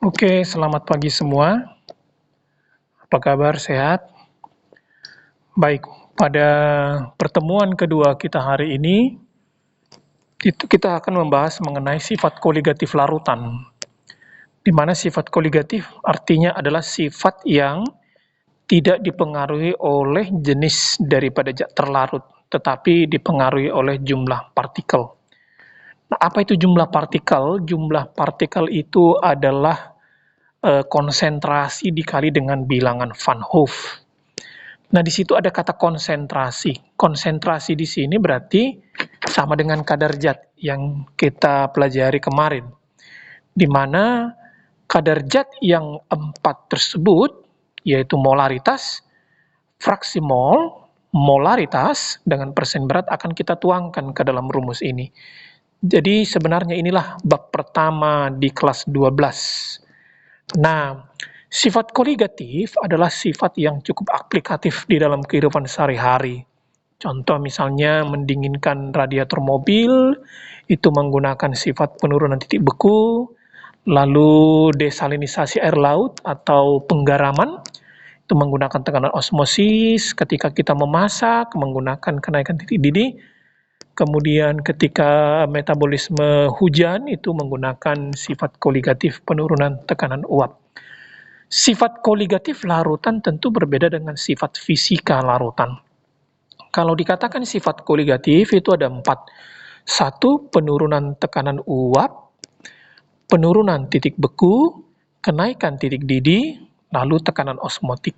Oke, selamat pagi semua. Apa kabar? Sehat? Baik, pada pertemuan kedua kita hari ini, itu kita akan membahas mengenai sifat koligatif larutan. Di mana sifat koligatif artinya adalah sifat yang tidak dipengaruhi oleh jenis daripada zat terlarut, tetapi dipengaruhi oleh jumlah partikel. Nah, apa itu jumlah partikel? Jumlah partikel itu adalah konsentrasi dikali dengan bilangan Van Hove. Nah, di situ ada kata konsentrasi. Konsentrasi di sini berarti sama dengan kadar zat yang kita pelajari kemarin, di mana kadar zat yang 4 tersebut, yaitu molaritas, fraksi mol, molaritas, dengan persen berat akan kita tuangkan ke dalam rumus ini. Jadi sebenarnya inilah bab pertama di kelas 12. Nah, sifat koligatif adalah sifat yang cukup aplikatif di dalam kehidupan sehari-hari. Contoh misalnya mendinginkan radiator mobil, itu menggunakan sifat penurunan titik beku, lalu desalinisasi air laut atau penggaraman, itu menggunakan tekanan osmosis, ketika kita memasak, menggunakan kenaikan titik didih, kemudian ketika metabolisme hujan, itu menggunakan sifat koligatif penurunan tekanan uap. Sifat koligatif larutan tentu berbeda dengan sifat fisika larutan. Kalau dikatakan sifat koligatif itu ada 4. 1. Penurunan tekanan uap, penurunan titik beku, kenaikan titik didih, lalu tekanan osmotik.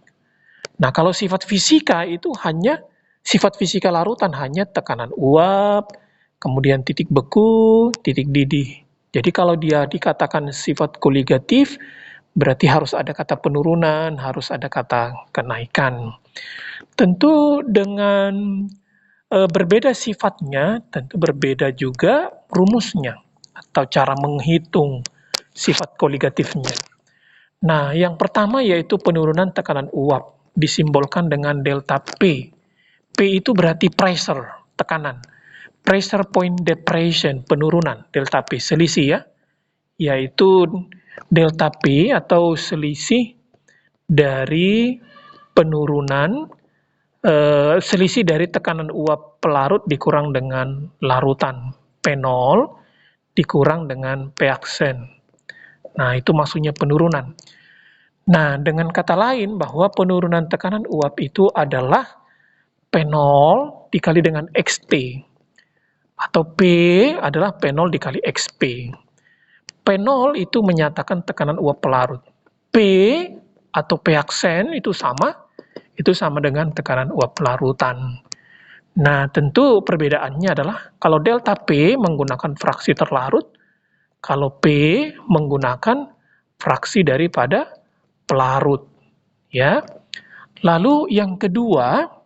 Nah, kalau sifat fisika itu hanya, sifat fisika larutan hanya tekanan uap, kemudian titik beku, titik didih. Jadi kalau dia dikatakan sifat koligatif, berarti harus ada kata penurunan, harus ada kata kenaikan. Tentu dengan berbeda sifatnya, tentu berbeda juga rumusnya atau cara menghitung sifat koligatifnya. Nah, yang pertama yaitu penurunan tekanan uap, disimbolkan dengan delta P. P itu berarti pressure, tekanan. Pressure point depression, penurunan, delta P, selisih ya, yaitu delta P atau selisih dari penurunan, selisih dari tekanan uap pelarut dikurang dengan larutan, P0 dikurang dengan P aksen. Nah, itu maksudnya penurunan. Nah, dengan kata lain bahwa penurunan tekanan uap itu adalah P0 dikali dengan XT, atau P adalah P0 dikali XP. P0 itu menyatakan tekanan uap pelarut. P atau P aksen itu sama dengan tekanan uap pelarutan. Nah, tentu perbedaannya adalah kalau delta P menggunakan fraksi terlarut, kalau P menggunakan fraksi daripada pelarut, ya. Lalu yang kedua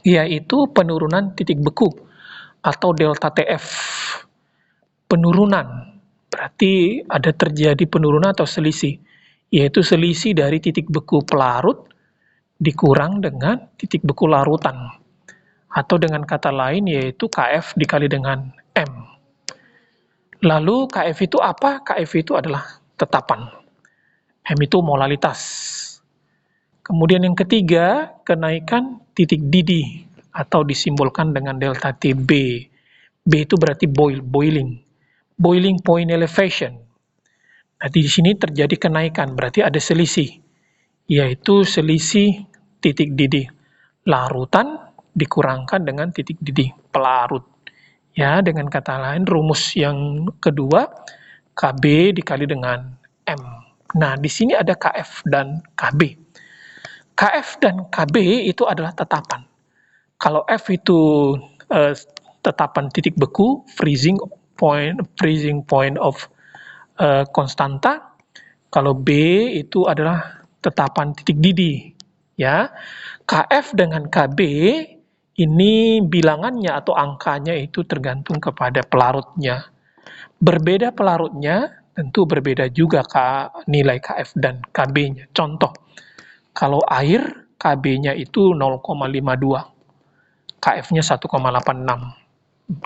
yaitu penurunan titik beku atau delta TF. Penurunan berarti ada terjadi penurunan atau selisih, yaitu selisih dari titik beku pelarut dikurang dengan titik beku larutan. Atau dengan kata lain yaitu KF dikali dengan M. Lalu KF itu apa? KF itu adalah tetapan. M itu molalitas. Kemudian yang ketiga, kenaikan titik didih atau disimbolkan dengan delta TB. B itu berarti boiling point elevation. Nah, di sini terjadi kenaikan, berarti ada selisih, yaitu selisih titik didih larutan dikurangkan dengan titik didih pelarut. Ya, dengan kata lain rumus yang kedua KB dikali dengan M. Nah, di sini ada KF dan KB. KF dan KB itu adalah tetapan. Kalau F itu tetapan titik beku, freezing point of konstanta. Kalau B itu adalah tetapan titik didih, ya. KF dengan KB ini bilangannya atau angkanya itu tergantung kepada pelarutnya. Berbeda pelarutnya, tentu berbeda juga nilai KF dan KB-nya. Contoh, kalau air KB-nya itu 0,52, KF-nya 1,86.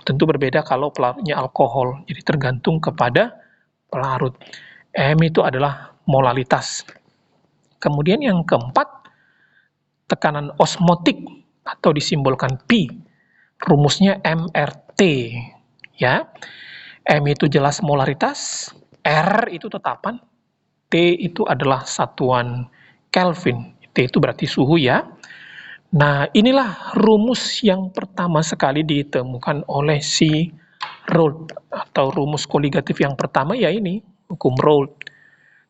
Tentu berbeda kalau pelarutnya alkohol, jadi tergantung kepada pelarut. M itu adalah molalitas. Kemudian yang keempat, tekanan osmotik atau disimbolkan P. Rumusnya MRT, ya. M itu jelas molaritas, R itu tetapan, T itu adalah satuan Kelvin. T itu berarti suhu, ya. Nah, inilah rumus yang pertama sekali ditemukan oleh si Raoult, atau rumus koligatif yang pertama ya ini, hukum Raoult.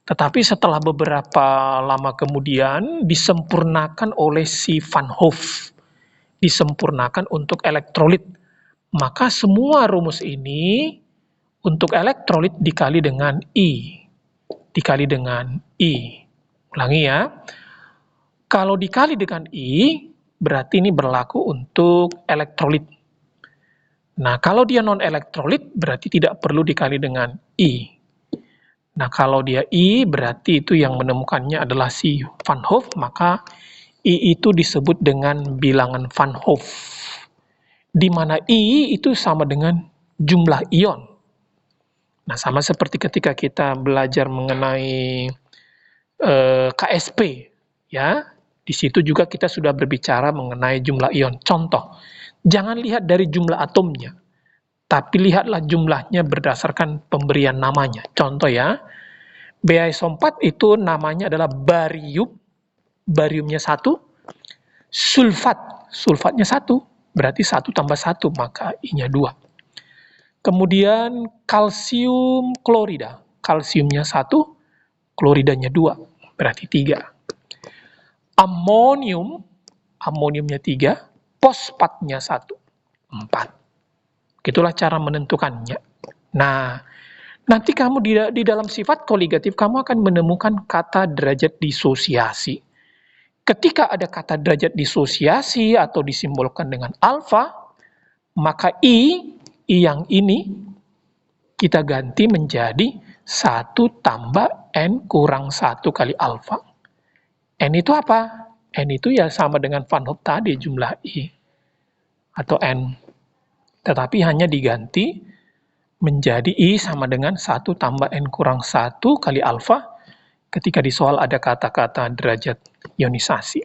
Tetapi setelah beberapa lama kemudian disempurnakan oleh si Van Hove, disempurnakan untuk elektrolit. Maka semua rumus ini untuk elektrolit dikali dengan I. Dikali dengan I. Ulangi ya. Kalau dikali dengan I, berarti ini berlaku untuk elektrolit. Nah, kalau dia non-elektrolit, berarti tidak perlu dikali dengan I. Nah, kalau dia I, berarti itu yang menemukannya adalah si Van Hove, maka I itu disebut dengan bilangan Van Hove. Di mana I itu sama dengan jumlah ion. Nah, sama seperti ketika kita belajar mengenai KSP, ya. Di situ juga kita sudah berbicara mengenai jumlah ion. Contoh, jangan lihat dari jumlah atomnya, tapi lihatlah jumlahnya berdasarkan pemberian namanya. Contoh ya, BaSO4 itu namanya adalah barium, bariumnya 1, sulfat, sulfatnya 1, berarti 1 tambah 1, maka I-nya 2. Kemudian kalsium klorida, kalsiumnya 1, kloridanya 2, berarti 3. Amonium, amoniumnya 3, fosfatnya 1, 4. Itulah cara menentukannya. Nah, nanti kamu di dalam sifat koligatif kamu akan menemukan kata derajat disosiasi. Ketika ada kata derajat disosiasi atau disimbolkan dengan alfa, maka I yang ini kita ganti menjadi 1 tambah N kurang 1 kali alfa. N itu apa? N itu ya sama dengan Van Hove tadi, jumlah I atau N. Tetapi hanya diganti menjadi I sama dengan 1 tambah N kurang 1 kali alfa ketika di soal ada kata-kata derajat ionisasi.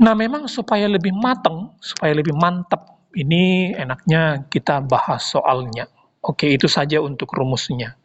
Nah, memang supaya lebih matang, supaya lebih mantap, ini enaknya kita bahas soalnya. Oke, itu saja untuk rumusnya.